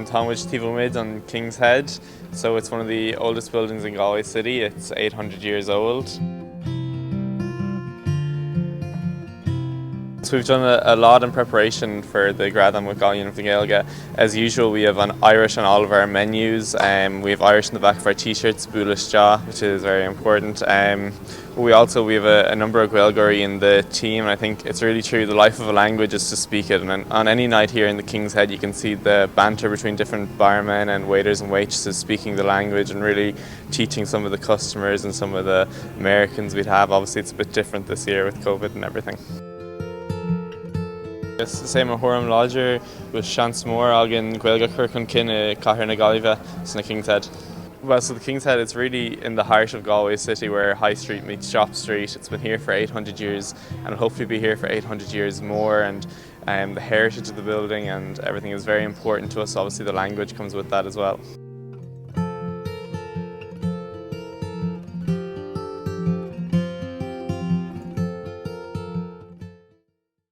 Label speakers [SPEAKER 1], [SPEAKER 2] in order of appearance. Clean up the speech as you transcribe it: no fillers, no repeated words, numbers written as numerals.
[SPEAKER 1] Támuid Tivomid on King's Head, so it's one of the oldest buildings in Galway City. It's 800 years old. So we've done a lot in preparation for the GRADAM with Gallian of the Gaeilge. As usual, we have an Irish on all of our menus. We have Irish in the back of our t-shirts, Bualas Jaw, which is very important. We have a number of Gaeilgeoirí in the team, and I think it's really true, the life of a language is to speak it. And on any night here in the King's Head, you can see the banter between different barmen and waiters and waitresses speaking the language and really teaching some of the customers and some of the Americans we'd have. Obviously, it's a bit different this year with COVID and everything. It's the same as Horam Lodger with Chance Moore, Algin Gaeilge Kirkun Kin, Cahir na Galway, it's in the King's Head. Well, so the King's Head, it's really in the heart of Galway City where High Street meets Shop Street. It's been here for 800 years and will hopefully be here for 800 years more, and the heritage of the building and everything is very important to us. Obviously the language comes with that as well.